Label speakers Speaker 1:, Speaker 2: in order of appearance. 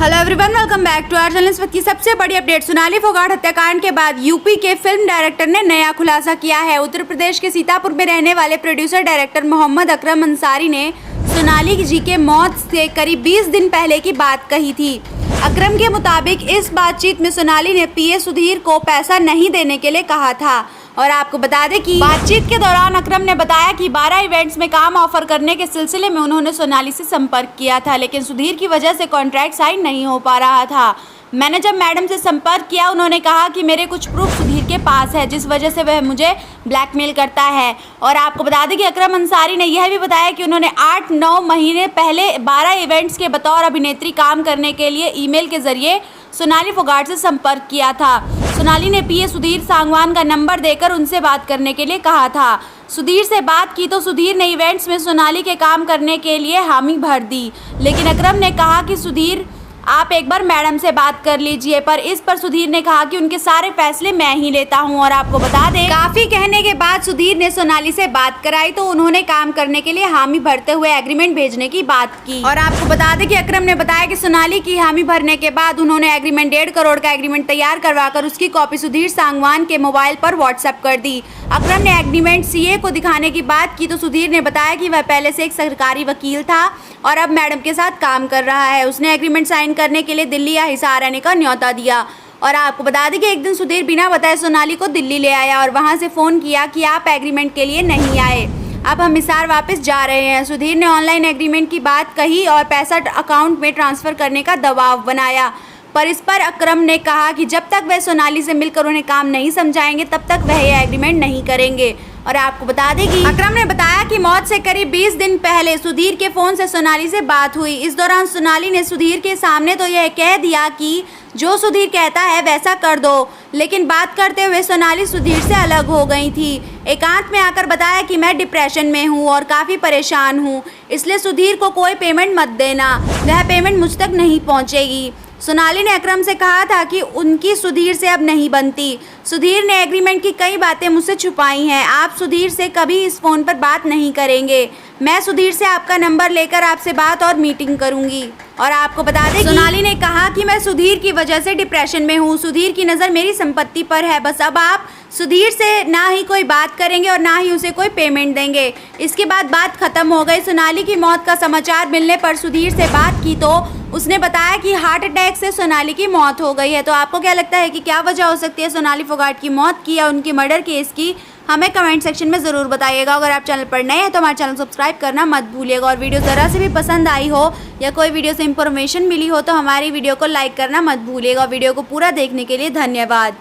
Speaker 1: Hello everyone, welcome back to our channel. इस वक्त की सबसे बड़ी अपडेट, सोनाली फोगाट हत्याकांड के बाद यूपी के फिल्म डायरेक्टर ने नया खुलासा किया है। उत्तर प्रदेश के सीतापुर में रहने वाले प्रोड्यूसर डायरेक्टर मोहम्मद अकरम अंसारी ने सोनाली जी के मौत से करीब 20 दिन पहले की बात कही थी। अकरम के मुताबिक इस बातचीत में सोनाली ने पीए सुधीर को पैसा नहीं देने के लिए कहा था। और आपको बता दें कि बातचीत के दौरान अकरम ने बताया कि 12 इवेंट्स में काम ऑफर करने के सिलसिले में उन्होंने सोनाली से संपर्क किया था, लेकिन सुधीर की वजह से कॉन्ट्रैक्ट साइन नहीं हो पा रहा था। मैंने जब मैडम से संपर्क किया, उन्होंने कहा कि मेरे कुछ प्रूफ सुधीर के पास है, जिस वजह से वह मुझे ब्लैकमेल करता है। और आपको बता दें कि अकरम अंसारी ने यह भी बताया कि उन्होंने 8-9 महीने पहले 12 इवेंट्स के बतौर अभिनेत्री काम करने के लिए ईमेल के जरिए सोनाली फोगाट से संपर्क किया था। सोनाली ने पीए सुधीर सांगवान का नंबर देकर उनसे बात करने के लिए कहा था। सुधीर से बात की तो सुधीर ने इवेंट्स में सोनाली के काम करने के लिए हामी भर दी, लेकिन अकरम ने कहा कि सुधीर आप एक बार मैडम से बात कर लीजिए। पर इस पर सुधीर ने कहा कि उनके सारे फैसले मैं ही लेता हूं। और आपको बता दें, काफी कहने के बाद सुधीर ने सोनाली से बात कराई तो उन्होंने काम करने के लिए हामी भरते हुए एग्रीमेंट भेजने की बात की। और आपको बता दें कि अकरम ने बताया कि सोनाली की हामी भरने के बाद उन्होंने एग्रीमेंट 1.5 करोड़ का एग्रीमेंट तैयार करवाकर उसकी कॉपी सुधीर सांगवान के मोबाइल पर व्हाट्सएप कर दी। अकरम ने एग्रीमेंट सीए को दिखाने की बात की तो सुधीर ने बताया कि वह पहले से एक सरकारी वकील था और अब मैडम के साथ काम कर रहा है। उसने एग्रीमेंट साइन करने के लिए दिल्ली या हिसार आने का न्योता दिया। और आपको बता दें कि एक दिन सुधीर बिना बताए सोनाली को दिल्ली ले आया और वहां से फ़ोन किया कि आप एग्रीमेंट के लिए नहीं आए, अब हम हिसार वापस जा रहे हैं। सुधीर ने ऑनलाइन एग्रीमेंट की बात कही और पैसा अकाउंट में ट्रांसफ़र करने का दबाव बनाया। पर इस पर अकरम ने कहा कि जब तक वह सोनाली से मिलकर उन्हें काम नहीं समझाएंगे तब तक वह यह एग्रीमेंट नहीं करेंगे। और आपको बता दें कि अकरम ने बताया कि मौत से करीब 20 दिन पहले सुधीर के फ़ोन से सोनाली से बात हुई। इस दौरान सोनाली ने सुधीर के सामने तो यह कह दिया कि जो सुधीर कहता है वैसा कर दो, लेकिन बात करते हुए सोनाली सुधीर से अलग हो गई थी। एकांत में आकर बताया कि मैं डिप्रेशन में हूँ और काफ़ी परेशान हूँ, इसलिए सुधीर को कोई पेमेंट मत देना, वह पेमेंट मुझ तक नहीं पहुँचेगी। सोनाली ने अकरम से कहा था कि उनकी सुधीर से अब नहीं बनती। सुधीर ने एग्रीमेंट की कई बातें मुझसे छुपाई हैं, आप सुधीर से कभी इस फ़ोन पर बात नहीं करेंगे, मैं सुधीर से आपका नंबर लेकर आपसे बात और मीटिंग करूंगी। और आपको बता दें, सोनाली ने कहा कि मैं सुधीर की वजह से डिप्रेशन में हूँ, सुधीर की नज़र मेरी संपत्ति पर है, बस अब आप सुधीर से ना ही कोई बात करेंगे और ना ही उसे कोई पेमेंट देंगे। इसके बाद बात खत्म हो गई। सोनाली की मौत का समाचार मिलने पर सुधीर से बात की तो उसने बताया कि हार्ट अटैक से सोनाली की मौत हो गई है। तो आपको क्या लगता है कि क्या वजह हो सकती है सोनाली फोगाट की मौत की या उनकी मर्डर केस की? हमें कमेंट सेक्शन में ज़रूर बताइएगा। अगर आप चैनल पर नए हैं तो हमारे चैनल सब्सक्राइब करना मत भूलिएगा। और वीडियो ज़रा से भी पसंद आई हो या कोई वीडियो से इंफॉर्मेशन मिली हो तो हमारी वीडियो को लाइक करना मत भूलिएगा। वीडियो को पूरा देखने के लिए धन्यवाद।